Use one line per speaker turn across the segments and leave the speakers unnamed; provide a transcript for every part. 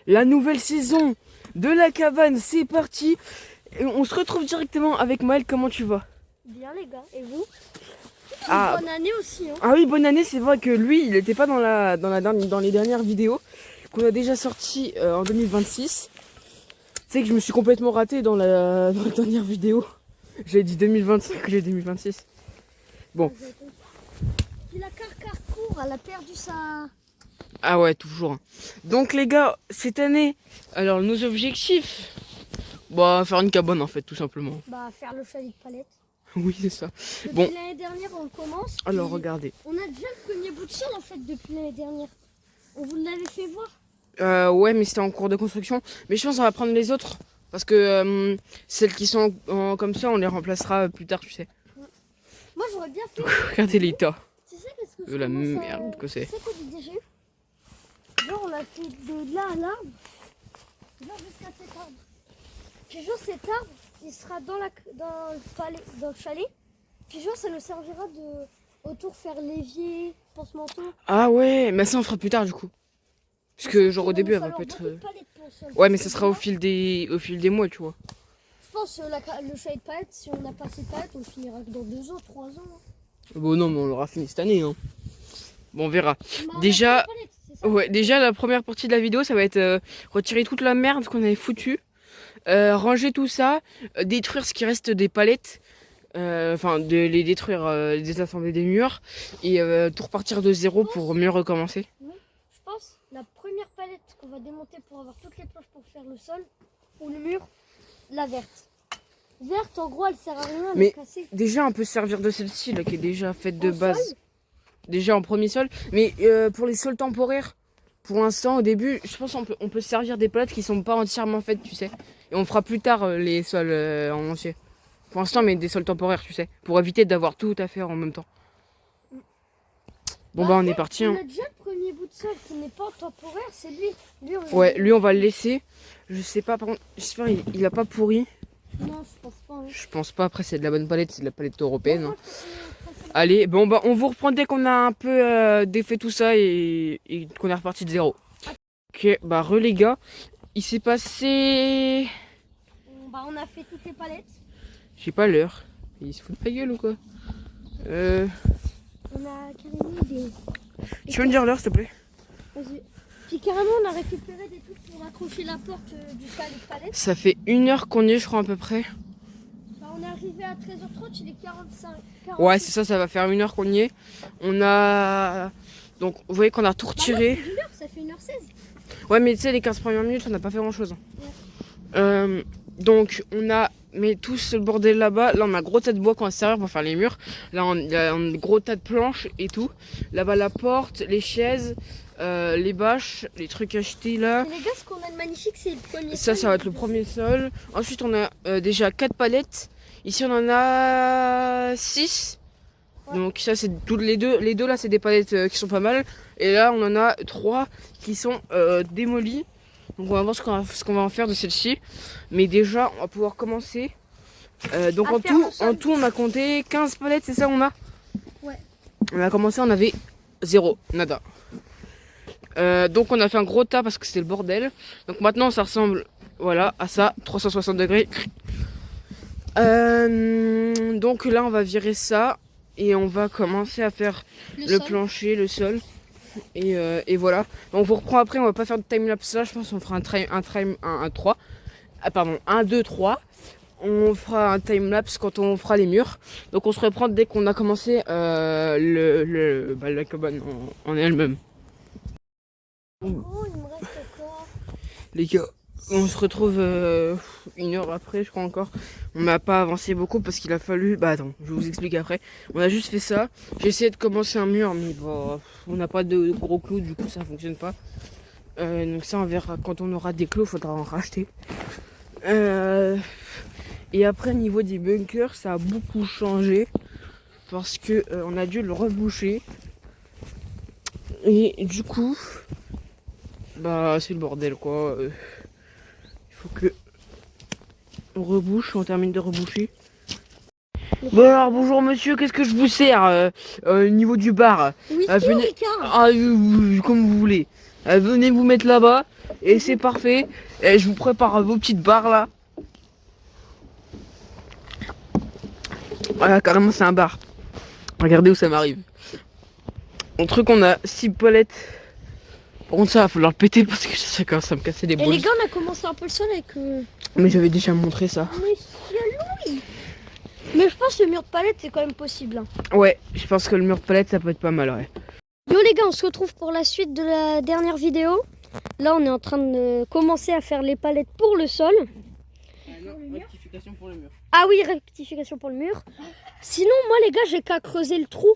La nouvelle saison de la cabane, c'est parti. Et on se retrouve directement avec Maël. Comment tu vas?
Bien les gars, et vous?
Ah,
Bonne année aussi hein.
ah oui, bonne année. C'est vrai que lui, il n'était pas dans les dernières vidéos qu'on a déjà sorties en 2026. Tu sais que je me suis complètement raté dans la dernière vidéo. J'ai dit 2025, j'ai dit 2026. Bon.
Puis la Carrefour, elle a perdu sa...
Ah ouais, toujours. Donc les gars, cette année, alors nos objectifs, bah faire une cabane en fait, tout simplement.
Bah faire le chalet de palette.
Oui, c'est ça.
Depuis
Bon,
l'année dernière on commence.
alors
puis
regardez.
On a déjà le premier bout de sol en fait depuis l'année dernière. On vous l'avait fait voir.
Ouais, mais c'était en cours de construction. Mais je pense qu'on va prendre les autres. Parce que celles qui sont comme ça, on les remplacera plus tard, tu sais.
Moi j'aurais bien fait...
Regardez l'état
Tu sais qu'est-ce que
de la
commence
merde que c'est.
Tu sais quoi j'ai déjà eu? Genre on a fait de là à l'arbre. Genre jusqu'à cet arbre. Puis genre cet arbre, il sera dans le chalet. Puis genre ça nous servira de autour faire l'évier, pense-manteau.
Ah ouais, mais ça on fera plus tard du coup. Parce que genre au début elle va pas être... Ouais, mais ça sera au fil des mois, tu vois.
Je pense le chalet de palettes, si on n'a pas assez de palettes, on le finira que dans 2 ans, 3 ans.
Bon non, mais on l'aura fini cette année, hein. Bon, on verra.
Mais on a
Déjà,
pas de palettes, c'est ça.
ouais, déjà la première partie de la vidéo, ça va être retirer toute la merde qu'on avait foutue, ranger tout ça, détruire ce qui reste des palettes, enfin de les détruire, désassembler des murs et tout repartir de zéro pour mieux recommencer.
Oui, je pense la première palette qu'on va démonter pour avoir toutes les planches pour faire le sol ou le mur, la verte. Verte, en gros, elle sert à rien, elle
Mais
est cassée.
déjà, on peut se servir de celle-ci là, qui est déjà faite de
En
base.
sol.
Déjà en premier sol. Mais pour les sols temporaires, pour l'instant, au début, je pense qu'on peut se servir des palettes qui sont pas entièrement faites, tu sais. Et on fera plus tard les sols en entier. Pour l'instant, mais des sols temporaires, tu sais. Pour éviter d'avoir tout à faire en même temps. Bon, bah, on est parti.
On
Hein.
a déjà le premier bout de sol qui n'est pas temporaire, c'est lui.
Ouais, lui, on va le laisser. Je sais pas, par contre, j'espère il a pas pourri.
Non, je pense pas. Hein.
Je pense pas. Après, c'est de la bonne palette, c'est de la palette européenne.
Bon,
Hein.
moi,
Allez, bon, bah, on vous reprend dès qu'on a un peu défait tout ça et qu'on est reparti de zéro. Ok, bah, les gars, il s'est passé.
on a fait toutes les palettes.
J'ai pas l'heure. Il se fout de ma gueule ou quoi?
On a carrément des...
Tu peux me dire l'heure s'il te plaît?
Vas-y. Puis carrément on a récupéré des trucs pour accrocher la porte du chalet de palette.
Ça fait 1 heure qu'on y est, je crois, à peu près.
Bah, on est arrivé à 13h30, il est 45.
Ouais, c'est ça va faire 1 heure qu'on y est. On a. Donc, vous voyez qu'on a tout retiré.
Bah, ça fait 1h16.
Ouais, mais tu sais, les 15 premières minutes, on n'a pas fait grand chose.
Ouais.
Donc, on a mis tout ce bordel là-bas. Là, on a un gros tas de bois qu'on va se servir pour faire les murs. Là, on a un gros tas de planches et tout. Là-bas, la porte, les chaises, les bâches, les trucs achetés là.
Et les gars, ce qu'on a de magnifique, c'est le premier
Ça,
sol.
ça va être le premier sol. Ensuite, on a déjà 4 palettes. Ici, on en a 6.
Ouais.
Donc, ça, c'est toutes les deux. Les deux là, c'est des palettes qui sont pas mal. Et là, on en a 3 qui sont démolies. Donc, on va voir ce qu'on va en faire de celle-ci. Mais déjà, on va pouvoir commencer. Donc, en tout, on a compté 15 palettes, c'est ça, on a?
Ouais.
On a commencé, on avait 0, nada. Donc on a fait un gros tas parce que c'était le bordel. Donc maintenant ça ressemble voilà à ça, 360 degrés. Donc là on va virer ça et on va commencer à faire le plancher, le sol. Et voilà. On vous reprend après, on va pas faire de timelapse là, je pense qu'on fera un 3. Ah pardon, 1, 2, 3. On fera un timelapse quand on fera les murs. Donc on se reprend dès qu'on a commencé la cabane en elle-même.
En gros, il me reste encore.
Les gars, on se retrouve 1 heure après, je crois encore. On n'a pas avancé beaucoup parce qu'il a fallu... Bah attends, je vous explique après. On a juste fait ça. J'ai essayé de commencer un mur, mais bon, on n'a pas de gros clous, du coup ça fonctionne pas. Donc ça, on verra quand on aura des clous, il faudra en racheter. Et après, niveau des bunkers, ça a beaucoup changé. Parce que on a dû le reboucher. Et du coup... Bah c'est le bordel quoi. Il faut que on rebouche, on termine de reboucher. Bon alors bonjour monsieur, qu'est-ce que je vous sers au niveau du bar?
Oui,
venez... comme vous voulez. Venez vous mettre là-bas Et c'est parfait. Et je vous prépare vos petites barres là. Voilà, carrément c'est un bar. Regardez où ça m'arrive. En truc on a 6 palettes. Par contre ça va falloir le péter parce que ça commence à me casser des boules.
Et les gars, on a commencé un peu le sol avec...
Mais j'avais déjà montré ça.
Monsieur Louis. Mais je pense que le mur de palette c'est quand même possible. Hein.
Ouais, je pense que le mur de palette ça peut être pas mal, ouais.
Yo les gars, on se retrouve pour la suite de la dernière vidéo. Là on est en train de commencer à faire les palettes pour le sol.
Non, rectification pour le mur.
Ah oui, rectification pour le mur. Sinon moi les gars, j'ai qu'à creuser le trou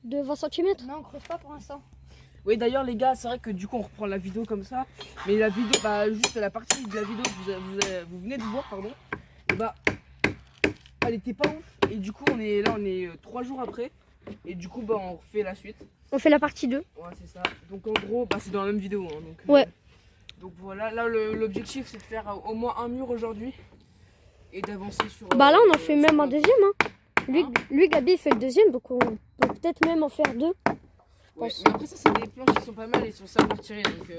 de 20 cm.
Non, on creuse pas pour l'instant.
Oui d'ailleurs les gars, c'est vrai que du coup on reprend la vidéo comme ça. Mais la vidéo, bah juste la partie de la vidéo que vous venez de voir, pardon. Et bah elle était pas ouf. Et du coup on est 3 jours après. Et du coup bah on refait la suite.
On fait la partie 2.
Ouais c'est ça. Donc en gros bah c'est dans la même vidéo. Hein, donc,
ouais.
Donc voilà, là l'objectif c'est de faire au moins un mur aujourd'hui. Et d'avancer sur...
Bah là on en fait même un deuxième. Hein. Lui Gabi il fait le deuxième, donc on peut peut-être même en faire 2.
Ouais, mais après ça c'est des planches qui sont pas mal et sont simples à retirer, donc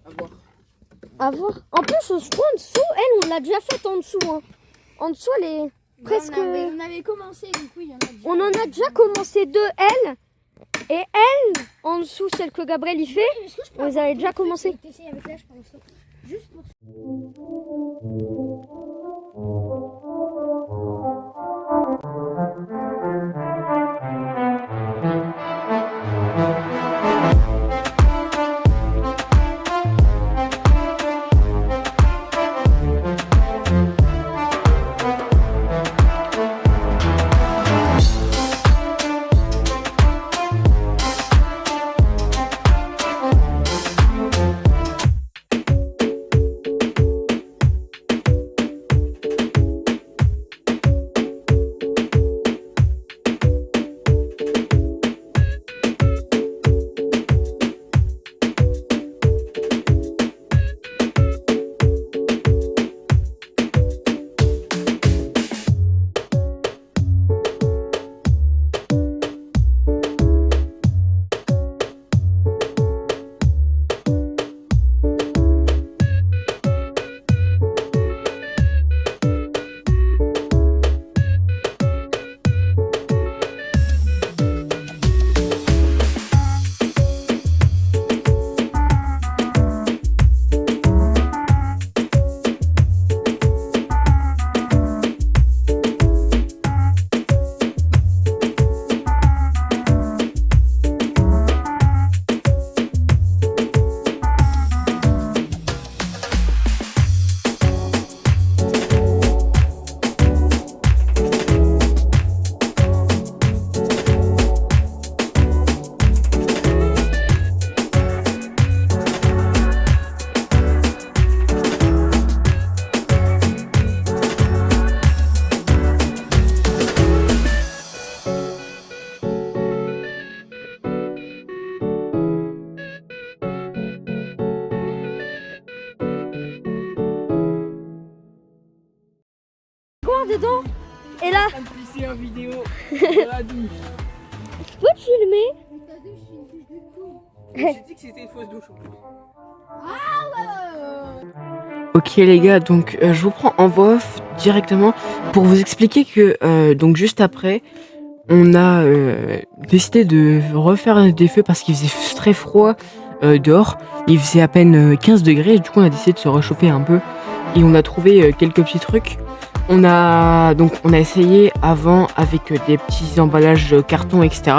à voir.
À voir. En plus je crois en dessous, elle on l'a déjà faite en dessous. Hein. En dessous elle est presque...
On avait commencé, du coup il y en a déjà.
On en a déjà commencé 2, elle. Et elle, en dessous celle que Gabriel y fait, vous avez déjà commencé.
Avec là, je pense. Juste pour...
dedans. Et là,
pisser en vidéo dans la douche.
je peux te filmer.
J'ai dit que c'était une fausse douche en plus. Ok les gars, donc je vous prends en voix off directement pour vous expliquer que donc juste après on a décidé de refaire des feux parce qu'il faisait très froid dehors. Il faisait à peine 15 degrés, du coup on a décidé de se réchauffer un peu et on a trouvé quelques petits trucs. On a essayé avant avec des petits emballages carton etc.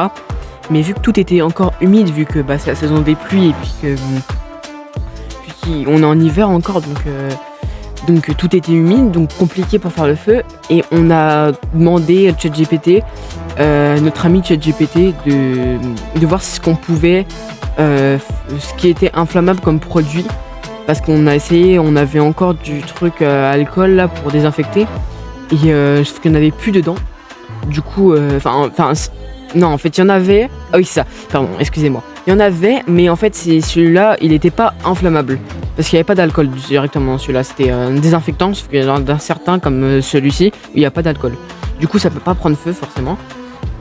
Mais vu que tout était encore humide, vu que c'est la saison des pluies et puis qu'on est en hiver encore, donc tout était humide, donc compliqué pour faire le feu. Et on a demandé à ChatGPT, notre ami ChatGPT, de voir ce qu'on pouvait, ce qui était inflammable comme produit. Parce qu'on a essayé, on avait encore du truc alcool là pour désinfecter. Et sauf qu'il n'y en avait plus dedans. Du coup, non, en fait, il y en avait. Ah oui, c'est ça. Pardon, excusez-moi. Il y en avait, mais en fait, celui-là, il n'était pas inflammable. Parce qu'il n'y avait pas d'alcool directement dans celui-là. C'était un désinfectant, sauf qu'il y en a certains, comme celui-ci, où il n'y a pas d'alcool. Du coup, ça peut pas prendre feu, forcément.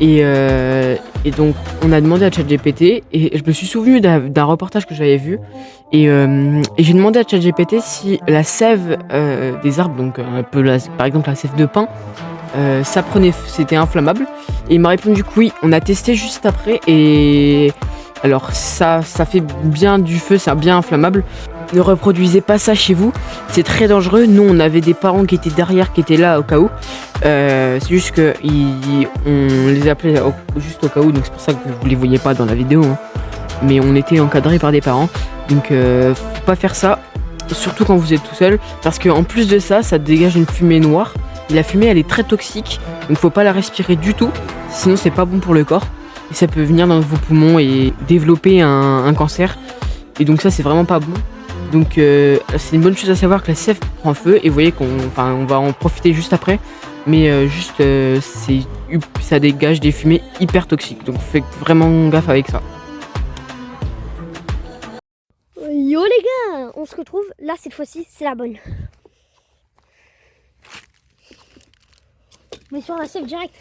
Et donc on a demandé à ChatGPT et je me suis souvenu d'un reportage que j'avais vu et j'ai demandé à ChatGPT si la sève des arbres, donc un peu par exemple la sève de pin, c'était inflammable, et il m'a répondu que oui. On a testé juste après et alors ça fait bien du feu, c'est bien inflammable. Ne reproduisez pas ça chez vous, c'est très dangereux. Nous on avait des parents qui étaient derrière, qui étaient là au cas où. C'est juste que on les appelait juste au cas où, donc c'est pour ça que vous les voyez pas dans la vidéo, hein. Mais on était encadrés par des parents, donc faut pas faire ça, surtout quand vous êtes tout seul, parce qu'en plus de ça, ça dégage une fumée noire. Et la fumée, elle est très toxique, donc faut pas la respirer du tout, sinon c'est pas bon pour le corps. Et ça peut venir dans vos poumons et développer un cancer. Et donc ça, c'est vraiment pas bon. Donc c'est une bonne chose à savoir que la sève prend feu, et vous voyez on va en profiter juste après. Mais ça dégage des fumées hyper toxiques, donc faites vraiment gaffe avec ça.
Yo les gars, on se retrouve. Là cette fois-ci, c'est la bonne. Mais sur la sève direct.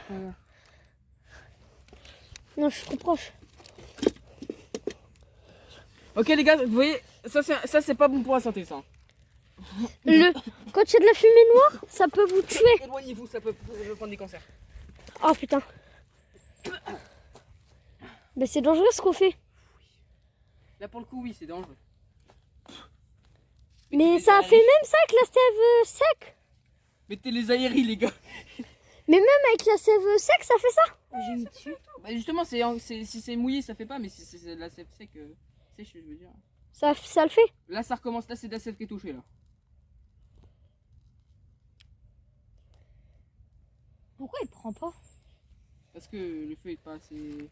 Voilà.
Non, je suis trop proche.
Ok les gars, vous voyez, ça c'est pas bon pour la santé, ça.
Quand il y a de la fumée noire, ça peut vous tuer.
Éloignez-vous, ça peut prendre des cancers.
Oh putain. Bah c'est dangereux ce qu'on fait.
Là pour le coup, oui, c'est dangereux.
Mais ça a fait même ça avec la sève sec.
Mettez les aéries, les gars.
Mais même avec la sève sec, ça fait ça.
J'ai mis dessus.
Bah justement, si c'est mouillé, ça fait pas, mais si c'est de la sève sèche, je veux dire.
Ça le fait.
Là, ça recommence, là, c'est de la sève qui est touchée, là.
Pourquoi il prend pas?
Parce que le feu est pas assez...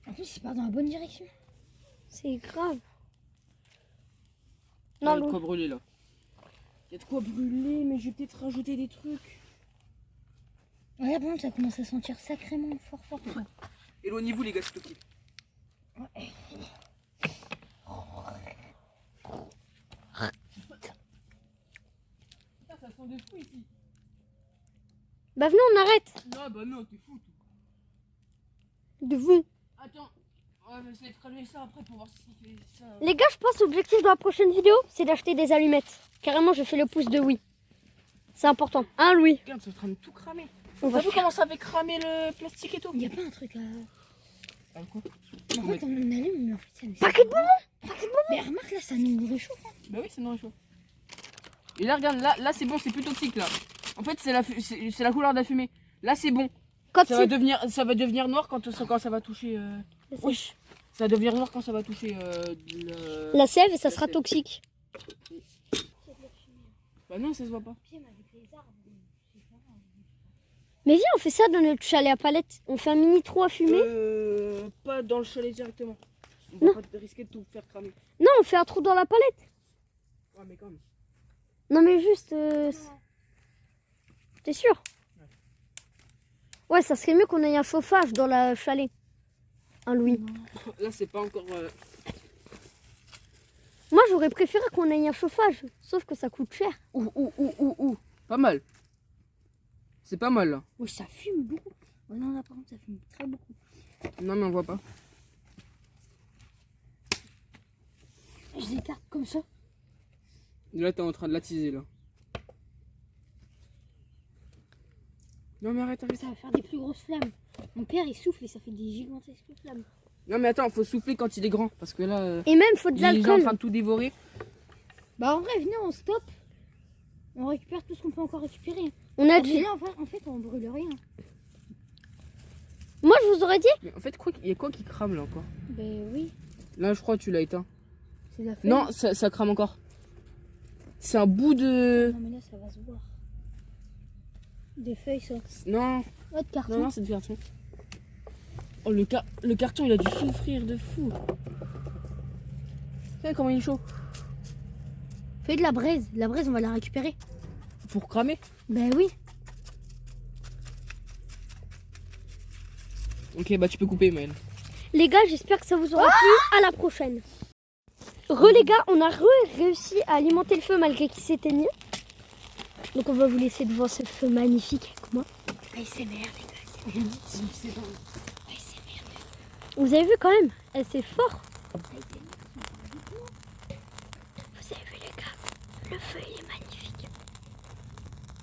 En plus, il part dans la bonne direction.
C'est grave.
Non,
Non,
il y a de
Lou.
quoi brûler, là. Il y a de quoi brûler, mais je vais peut-être rajouter des trucs.
Regarde, par contre, ça commence à sentir sacrément fort.
Éloignez-vous, les gars, s'il te plaît. Ça sent de fou ici.
Bah venez, on arrête.
Non, bah non, t'es fou.
De vous.
Attends, on va essayer de rallumer ça après pour voir si ça fait ça.
Les gars, je pense l'objectif de la prochaine vidéo, c'est d'acheter des allumettes. Carrément, je fais le pouce de oui. C'est important. Hein, Louis?
Regarde, c'est en train de tout cramer.
On va
T'as vu comment ça avait cramé le plastique et tout?
Il n'y a pas un truc à.
Ah, quoi?
En fait, on allume, mais en fait, ça nous.
Paquet de bonbons.
Mais remarque, là, ça nous réchauffe. Hein.
Bah oui, c'est non chaud. Et là, regarde, là c'est bon, c'est plus toxique là. En fait, c'est la couleur de la fumée. Là, c'est bon.
Quand
Ça va devenir noir quand ça va toucher. Wesh. Ça va devenir noir quand ça va toucher
la sève, ça
La
sera
sève.
toxique.
Bah non, ça se voit pas.
Mais viens, on fait ça dans notre chalet à palette. On fait un mini trou à fumer.
Pas dans le chalet directement. On
Non.
va pas risquer de tout faire cramer.
Non, on fait un trou dans la palette.
Ouais, mais quand même.
Non, mais juste. T'es sûr? Ouais, ça serait mieux qu'on ait un chauffage dans la chalet. Hein, Louis?
Là, c'est pas encore.
Moi, j'aurais préféré qu'on ait un chauffage. Sauf que ça coûte cher.
Ouh. Pas mal. C'est pas mal là.
Ouais, ça fume beaucoup. Ouais, non, là, par contre, ça fume très beaucoup.
Non, mais on voit pas.
Je l'écarte comme ça.
Là, t'es en train de l'attiser là. Non, mais arrête.
Ça va faire des plus grosses flammes. Mon père, il souffle et ça fait des gigantesques flammes.
Non, mais attends, faut souffler quand il est grand. Parce que là,
Et même, faut de
il est déjà en
l'alcool.
train de tout dévorer.
Bah, en vrai, venez, on stoppe. On récupère tout ce qu'on peut encore récupérer.
On a
Ah,
dit.
mais là, en fait, on brûle rien.
Moi, je vous aurais dit.
Mais en fait, il y a quoi qui crame là encore?
Ben oui,
Là, je crois que tu l'as éteint.
c'est de la feuille.
Non, ça crame encore. C'est un bout de.
Non, mais là, ça va se voir. Des feuilles, ça.
Non,
Ouais, de carton.
non, c'est du carton. Oh, le carton, il a dû souffrir de fou. Regarde comment il est chaud.
Feuille de la braise. La braise, on va la récupérer.
Pour cramer.
Ben oui.
Ok, bah tu peux couper, Maëlle.
Les gars, j'espère que ça vous aura plu. À la prochaine. Les gars, on a réussi à alimenter le feu malgré qu'il s'éteignait. Donc on va vous laisser devant ce feu magnifique avec moi. ASMR les gars, ASMR. Vous avez vu quand même, c'est fort. Vous avez vu les gars, le feu il est magnifique.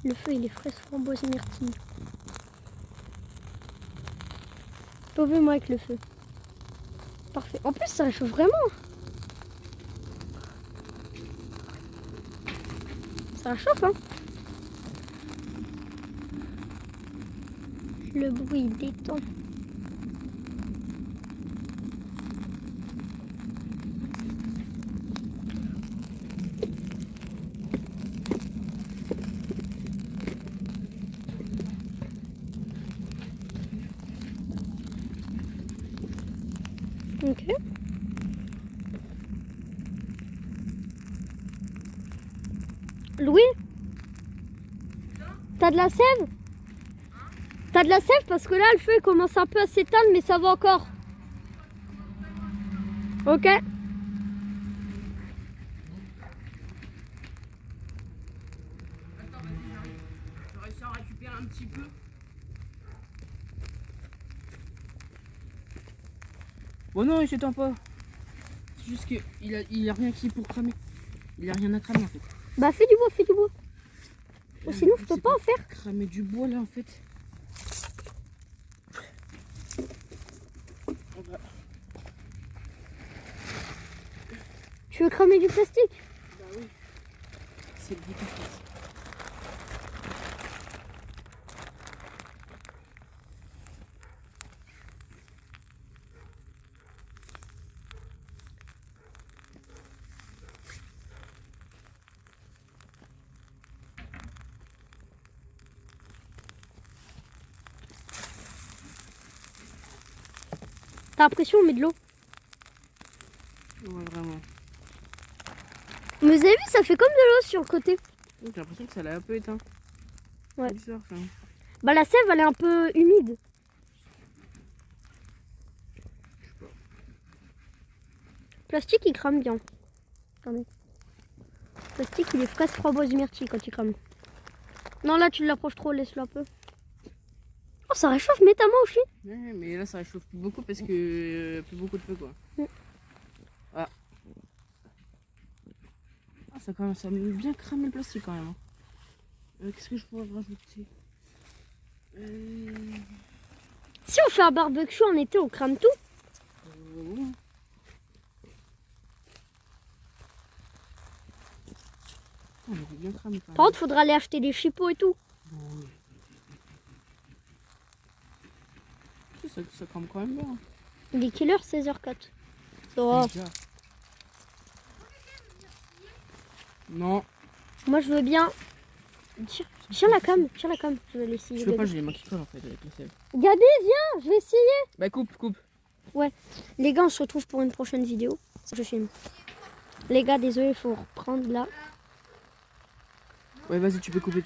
Le feu il est fraise framboise myrtille. Sauvez-moi avec le feu. Parfait. En plus ça réchauffe vraiment. Ça réchauffe hein. Le bruit détend. Ok. Louis, t'as de la sève? T'as de la sève parce que là le feu il commence un peu à s'éteindre mais ça va encore. Ok.
Attends, vas-y, j'arrive. Je vais réussir à récupérer un petit peu. Bon non, il s'éteint pas. C'est juste qu'il a rien qui pour cramer. Il a rien à cramer en fait.
Bah fais du bois, fais du bois. Ou sinon je peux pas en faire.
Cramer du bois là en fait.
Tu veux cramer du plastique?
Bah oui. C'est le but en fait.
T'as l'impression on met de l'eau.
Ouais, vraiment.
Mais vous avez vu, ça fait comme de l'eau sur le côté.
J'ai l'impression que ça l'a un peu éteint.
Ouais.
C'est bizarre ça.
Bah la sève elle est un peu humide. Plastique il crame bien. Attendez. Plastique il est fraise framboise myrtille quand il crame. Non là tu l'approches trop, laisse-le un peu. Oh ça réchauffe métamment aussi.
Ouais, mais là ça réchauffe plus beaucoup parce que plus beaucoup de feu quoi. Ah. Ah, ça commence à bien cramer le plastique quand même. Qu'est-ce que je pourrais rajouter
Si on fait un barbecue en été on crame tout.
Ouais. Ah, il est bien cramé quand même.
Par contre faudra aller acheter des chipots et tout.
Oui. Ça crame quand même bien.
Il est quelle heure? 16h04. Ça va.
Déjà. Non.
Moi je veux bien. Tiens la cam, je vais l'essayer.
Je peux pas, j'ai les mains qui collent en fait avec la sève.
Gabi, viens, je vais essayer.
Bah coupe.
Les gars, on se retrouve pour une prochaine vidéo. Je filme. Les gars, désolé, il faut reprendre là.
Ouais, vas-y, tu peux couper.